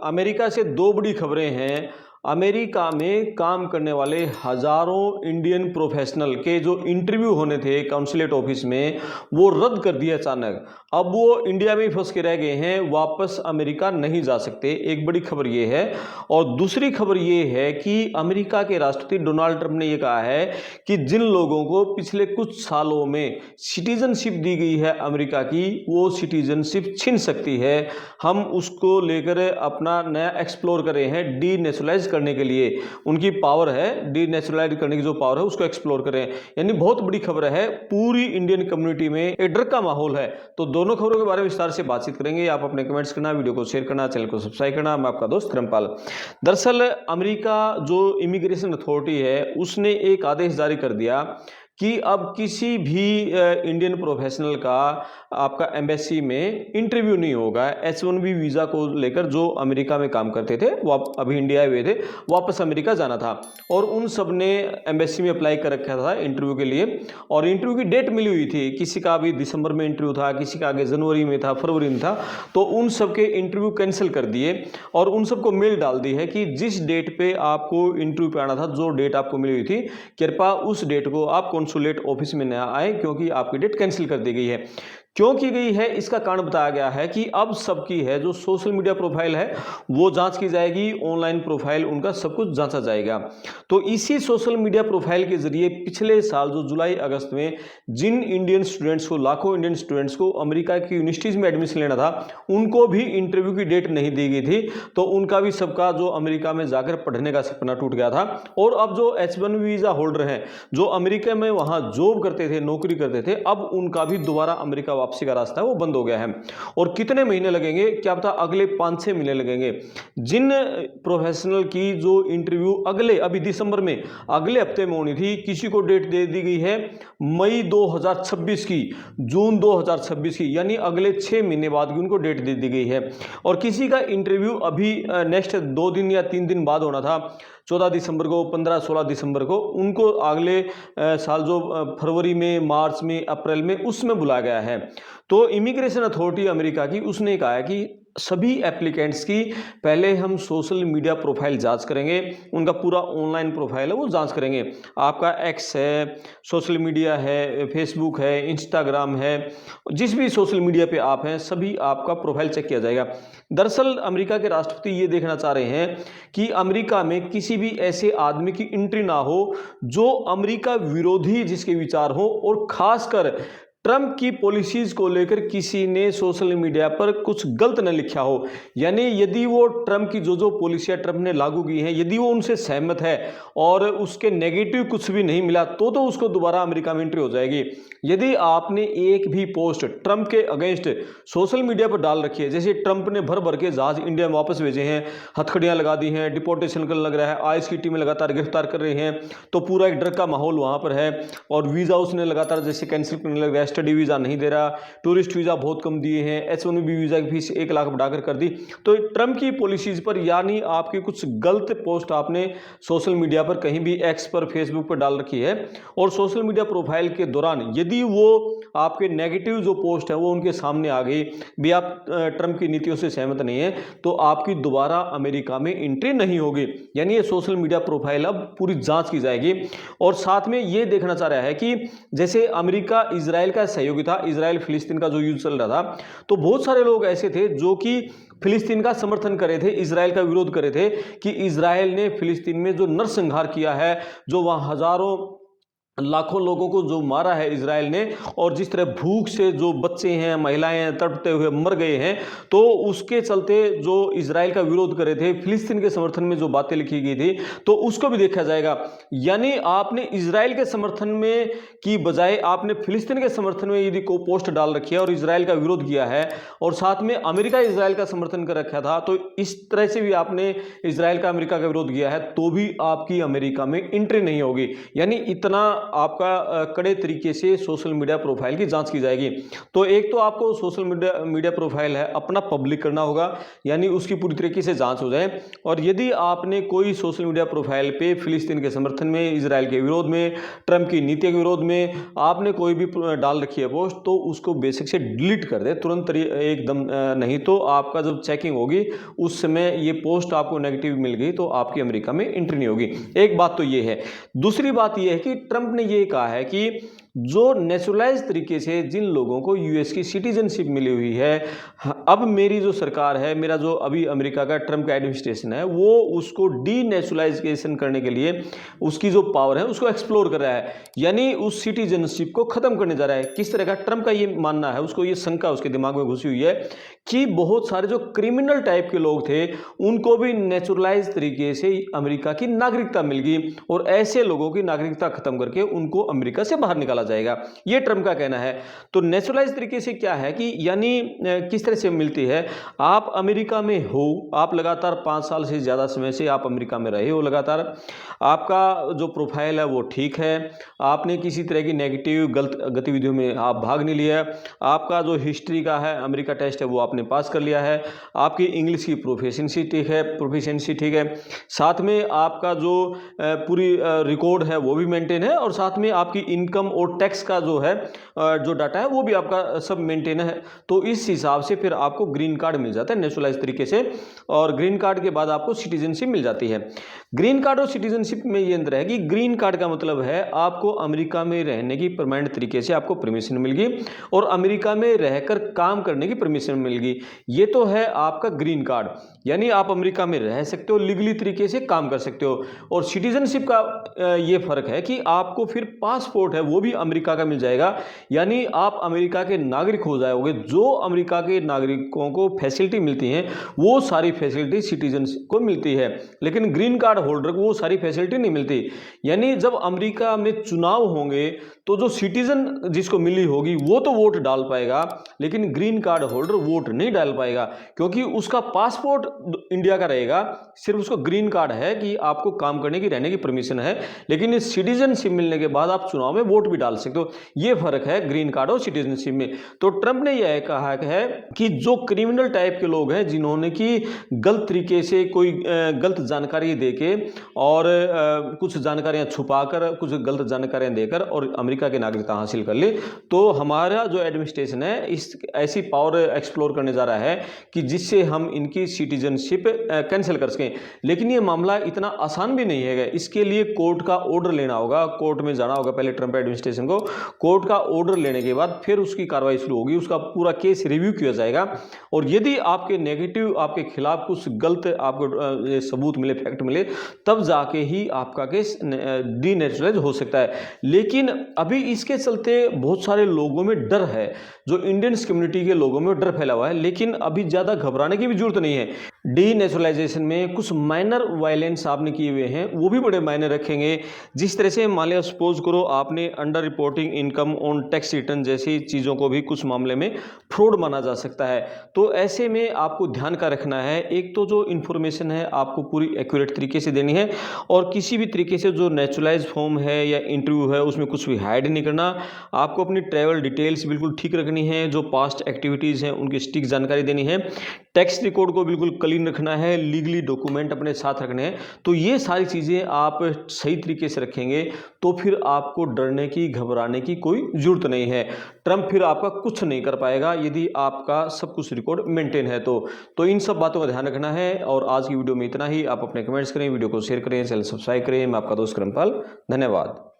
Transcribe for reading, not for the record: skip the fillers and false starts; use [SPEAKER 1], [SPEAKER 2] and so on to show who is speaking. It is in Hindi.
[SPEAKER 1] अमेरिका से दो बड़ी खबरें हैं। अमेरिका में काम करने वाले हजारों इंडियन प्रोफेशनल के जो इंटरव्यू होने थे काउंसलेट ऑफिस में, वो रद्द कर दिया अचानक। अब वो इंडिया में ही फंस के रह गए हैं, वापस अमेरिका नहीं जा सकते। एक बड़ी खबर ये है। और दूसरी खबर ये है कि अमेरिका के राष्ट्रपति डोनाल्ड ट्रंप ने यह कहा है कि जिन लोगों को पिछले कुछ सालों में सिटीजनशिप दी गई है अमेरिका की, वो सिटीजनशिप छीन सकती है। हम उसको लेकर अपना नया एक्सप्लोर कर रहे हैं, डी नेशनलाइज करने के लिए उनकी पावर है, डी नेशनलाइज करने की जो पावर है उसको एक्सप्लोर करें। यानी बहुत बड़ी खबर है, पूरी इंडियन कम्युनिटी में एक डर का माहौल है। तो दोनों खबरों के बारे में विस्तार से बातचीत करेंगे। आप अपने कमेंट्स करना, वीडियो को शेयर करना, चैनल को सब्सक्राइब करना। मैं आपका दोस्त धर्मपाल। दरअसल अमेरिका जो इमिग्रेशन अथॉरिटी है उसने एक आदेश जारी कर दिया कि अब किसी भी इंडियन प्रोफेशनल का आपका एम्बेसी में इंटरव्यू नहीं होगा। H1B वीज़ा को लेकर जो अमेरिका में काम करते थे, वो अभी इंडिया आए हुए थे, वापस अमेरिका जाना था और उन सब ने एम्बेसी में अप्लाई कर रखा था इंटरव्यू के लिए। और इंटरव्यू की डेट मिली हुई थी, किसी का अभी दिसंबर में इंटरव्यू था, किसी का आगे जनवरी में था, फरवरी में था। तो उन सब के इंटरव्यू कैंसिल कर दिए और उन सबको मेल डाल दी है कि जिस डेट पे आपको इंटरव्यू पे आना था, जो डेट आपको मिली हुई थी, कृपया उस डेट को आप कॉन्सुलेट ऑफिस में न आए, क्योंकि आपकी डेट कैंसिल कर दी गई है। क्यों की गई है इसका कारण बताया गया है कि अब सबकी है जो सोशल मीडिया प्रोफाइल है वो जांच की जाएगी, ऑनलाइन प्रोफाइल उनका सब कुछ जांचा जाएगा। तो इसी सोशल मीडिया प्रोफाइल के जरिए पिछले साल जो जुलाई अगस्त में जिन इंडियन स्टूडेंट्स को, लाखों इंडियन स्टूडेंट्स को अमेरिका की यूनिवर्सिटीज में एडमिशन लेना था, उनको भी इंटरव्यू की डेट नहीं दी गई थी। तो उनका भी सबका जो अमेरिका में जाकर पढ़ने का सपना टूट गया था। और अब जो H1B वीजा होल्डर हैं, जो अमेरिका में वहां जॉब करते थे, नौकरी करते थे, अब उनका भी दोबारा अमेरिका वापसी का रास्ता है वो बंद हो गया है। और कितने महीने लगेंगे क्या पता, अगले 5-6 महीने लगेंगे। जिन प्रोफेशनल की जो इंटरव्यू अभी दिसंबर में अगले हफ्ते में होनी थी, किसी को डेट दे दी गई है मई 2026 की, जून 2026 की, यानी अगले 6 महीने बाद की उनको डेट दे दी गई है। और किसी का इंटरव्यू अभी नेक्स्ट 2 दिन या 3 दिन बाद होना था, 14 दिसंबर को, 15-16 दिसंबर को, उनको अगले साल जो फरवरी में, मार्च में, अप्रैल में, उसमें बुलाया गया है। तो इमिग्रेशन अथॉरिटी अमेरिका की उसने कहा है कि सभी एप्लीकेंट्स की पहले हम सोशल मीडिया प्रोफाइल जांच करेंगे, उनका पूरा ऑनलाइन प्रोफाइल है वो जांच करेंगे। आपका एक्स है, सोशल मीडिया है, फेसबुक है, इंस्टाग्राम है, जिस भी सोशल मीडिया पे आप हैं, सभी आपका प्रोफाइल चेक किया जाएगा। दरअसल अमेरिका के राष्ट्रपति ये देखना चाह रहे हैं कि अमेरिका में किसी भी ऐसे आदमी की एंट्री ना हो जो अमेरिका विरोधी जिसके विचार हो, और खासकर ट्रंप की पॉलिसीज को लेकर किसी ने सोशल मीडिया पर कुछ गलत न लिखा हो। यानी यदि वो ट्रंप की जो पॉलिसियां ट्रंप ने लागू की हैं, यदि वो उनसे सहमत है और उसके नेगेटिव कुछ भी नहीं मिला, तो उसको दोबारा अमेरिका में एंट्री हो जाएगी। यदि आपने एक भी पोस्ट ट्रंप के अगेंस्ट सोशल मीडिया पर डाल रखी है, जैसे ट्रंप ने भर भर के जहाज इंडिया में वापस भेजे हैं, हथकड़ियां लगा दी हैं, डिपोर्टेशन का लग रहा है, आईस की टीमें लगातार गिरफ्तार कर रहे हैं, तो पूरा एक डर का माहौल वहां पर है। और वीजा उसने लगातार जैसे कैंसिल करने लग रहा है, स्टडी वीजा नहीं दे रहा, टूरिस्ट वीजा बहुत कम दिए हैं, H1B वीजा की फीस 1 लाख बढ़ाकर कर दी। तो ट्रंप की पॉलिसीज पर, यानी आपकी कुछ गलत पोस्ट आपने सोशल मीडिया पर कहीं भी एक्स पर, फेसबुक पर डाल रखी है, और सोशल मीडिया प्रोफाइल के दौरान यदि वो आपके नेगेटिव जो पोस्ट है वो उनके सामने आ गई, भी आप ट्रंप की नीतियों से सहमत नहीं है, तो आपकी दोबारा अमेरिका में एंट्री नहीं होगी। यानी ये सोशल मीडिया प्रोफाइल अब पूरी जांच की जाएगी। और साथ में ये देखना चाह रहा है कि जैसे अमेरिका इजराइल का सहयोगी था, इजराइल फिलिस्तीन का जो युद्ध चल रहा था, तो बहुत सारे लोग ऐसे थे जो कि फिलिस्तीन का समर्थन कर रहे थे, इजराइल का विरोध कर रहे थे कि इजराइल ने फिलिस्तीन में जो नरसंहार किया है, जो वहां हजारों लाखों लोगों को जो मारा है इजराइल ने, और जिस तरह भूख से जो बच्चे हैं, महिलाएं हैं, तड़पते हुए मर गए हैं, तो उसके चलते जो इजराइल का विरोध कर रहे थे, फिलिस्तीन के समर्थन में जो बातें लिखी गई थी, तो उसको भी देखा जाएगा। यानी आपने इजराइल के समर्थन में की बजाय आपने फिलिस्तीन के समर्थन में यदि को पोस्ट डाल रखी है और इजराइल का विरोध किया है, और साथ में अमेरिका इजराइल का समर्थन कर रखा था, तो इस तरह से भी आपने इजराइल का, अमेरिका का विरोध किया है, तो भी आपकी अमेरिका में एंट्री नहीं होगी। यानी इतना आपका कड़े तरीके से सोशल मीडिया प्रोफाइल की जांच की जाएगी। तो एक तो आपको सोशल मीडिया प्रोफाइल है अपना पब्लिक करना होगा, यानी उसकी पूरी तरीके से जांच हो जाए। और यदि आपने कोई सोशल मीडिया प्रोफाइल पे फिलिस्तीन के समर्थन में, इजराइल के विरोध में, ट्रंप की नीति के विरोध में आपने कोई भी डाल रखी है पोस्ट, तो उसको बेसिक से डिलीट कर दे तुरंत एकदम। नहीं तो आपका जब चेकिंग होगी उस समय ये पोस्ट आपको नेगेटिव मिल गई तो आपकी अमेरिका में एंट्री नहीं होगी। एक बात तो ये है। दूसरी बात ये है कि ट्रंप ने ये कहा है कि जो नेचुरलाइज तरीके से जिन लोगों को यूएस की सिटीजनशिप मिली हुई है, अब मेरी जो सरकार है, मेरा जो अभी अमेरिका का ट्रंप का एडमिनिस्ट्रेशन है, वो उसको डीनेचुरलाइजेशन करने के लिए उसकी जो पावर है उसको एक्सप्लोर कर रहा है, यानी उस सिटीजनशिप को खत्म करने जा रहा है। किस तरह का? ट्रंप का ये मानना है, उसको ये शंका उसके दिमाग में घुसी हुई है कि बहुत सारे जो क्रिमिनल टाइप के लोग थे उनको भी नेचुरलाइज तरीके से अमेरिका की नागरिकता मिल गई, और ऐसे लोगों की नागरिकता खत्म करके उनको अमेरिका से बाहर निकाला जाएगा, ये ट्रंप का कहना है। तो नेचुरलाइज तरीके से क्या है कि यानी किस तरह से मिलती है? आप अमेरिका में हो, आप लगातार 5 साल से ज़्यादा समय से आप अमेरिका में रहे हो लगातार, आपका जो प्रोफाइल है वो ठीक है, आपने किसी तरह की नेगेटिव गलत गतिविधियों में आप भाग नहीं लिया, आपका जो हिस्ट्री का है अमेरिका टेस्ट है वो आपने पास कर लिया है, आपकी इंग्लिश की प्रोफिशिएंसी ठीक है, साथ में आपका जो पूरी रिकॉर्ड है वो भी मेंटेन है, और साथ में आपकी इनकम और टैक्स का जो है जो डाटा है वो भी आपका सब मेंटेन है। तो इस हिसाब से फिर आपको ग्रीन कार्ड मिल जाता है नेचुरलाइज तरीके से, और ग्रीन कार्ड के बाद आपको सिटीजनशिप मिल जाती है। ग्रीन कार्ड और सिटीजनशिप में ये अंतर है कि ग्रीन कार्ड का मतलब है आपको अमेरिका में रहने की परमानेंट तरीके से आपको परमिशन मिल गई और अमेरिका में रहकर काम करने की परमिशन मिल गई। ये तो है आपका ग्रीन कार्ड, यानी आप अमेरिका में रह सकते हो, लीगली तरीके से काम कर सकते हो। और सिटीजनशिप का ये फर्क है कि आपको फिर पासपोर्ट है वो भी अमेरिका का मिल जाएगा, यानी आप अमेरिका के नागरिक हो जाओगे। जो अमेरिका के नागरिकों को फैसिलिटी मिलती हैं वो सारी फैसिलिटी सिटीजन को मिलती है, लेकिन ग्रीन कार्ड होल्डर को वो सारी फैसिलिटी नहीं मिलती। यानी जब अमेरिका में चुनाव होंगे तो जो सिटीजन जिसको मिली होगी वो तो वोट डाल पाएगा, लेकिन ग्रीन कार्ड होल्डर वोट नहीं डाल पाएगा, क्योंकि उसका पासपोर्ट इंडिया का रहेगा, सिर्फ उसको ग्रीन कार्ड है कि आपको काम करने की, रहने की परमिशन है, लेकिन इस सिटीजनशिप मिलने के बाद आप चुनाव में वोट भी डाल सकते हो। ये फर्क है ग्रीन कार्ड और सिटीजनशिप में। तो ट्रंप ने यह कहा है कि जो क्रिमिनल टाइप के लोग हैं जिन्होंने की गलत तरीके से कोई गलत जानकारी देके और कुछ जानकारियां छुपाकर, कुछ गलत जानकारियां देकर और अमेरिका की नागरिकता हासिल कर ली, तो हमारा जो एडमिनिस्ट्रेशन है इस ऐसी पावर एक्सप्लोर करने जा रहा है कि जिससे हम इनकी सिटीजनशिप कैंसिल कर सकें। लेकिन ये मामला इतना आसान भी नहीं है, इसके लिए कोर्ट का ऑर्डर लेना होगा, कोर्ट में जाना होगा पहले ट्रंप एडमिनिस्ट्रेशन को। कोर्ट का ऑर्डर लेने के बाद फिर उसकी कार्रवाई शुरू होगी, उसका पूरा केस रिव्यू किया जाएगा, और यदि आपके नेगेटिव, आपके खिलाफ कुछ गलत आपको सबूत मिले, फैक्ट मिले, तब जाके ही आपका केस डीनेचुरलाइज हो सकता है। लेकिन अभी इसके चलते बहुत सारे लोगों में डर है, जो इंडियंस कम्युनिटी के लोगों में डर फैला हुआ है, लेकिन अभी ज़्यादा घबराने की भी जरूरत नहीं है। डीनेचुरलाइजेशन में कुछ माइनर वायलेंस आपने किए हुए हैं वो भी बड़े मायने रखेंगे। जिस तरह से मान लिया सपोज करो आपने under reporting income on tax return जैसी चीज़ों को भी कुछ मामले में फ्रॉड माना जा सकता है। तो ऐसे में आपको ध्यान का रखना है, एक तो जो इन्फॉर्मेशन है आपको पूरी एक्यूरेट तरीके से देनी है, और किसी भी तरीके से जो नेचुरलाइज फॉर्म है या इंटरव्यू है उसमें कुछ भी हाइड नहीं करना। आपको अपनी ट्रैवल डिटेल्स बिल्कुल ठीक रखनी है, जो पास्ट एक्टिविटीज़ हैं उनकी सटीक जानकारी देनी है, टैक्स रिकॉर्ड को बिल्कुल क्लीन रखना है, लीगली डॉक्यूमेंट अपने साथ रखने हैं। तो ये सारी चीज़ें आप सही तरीके से रखेंगे तो फिर आपको डरने की, घबराने की कोई ज़रूरत नहीं है। ट्रंप फिर आपका कुछ नहीं कर पाएगा यदि आपका सब कुछ रिकॉर्ड मेंटेन है तो इन सब बातों का ध्यान रखना है। और आज की वीडियो में इतना ही। आप अपने कमेंट्स करें, वीडियो को शेयर करें, चैनल सब्सक्राइब करें। मैं आपका दोस्त करमपाल, धन्यवाद।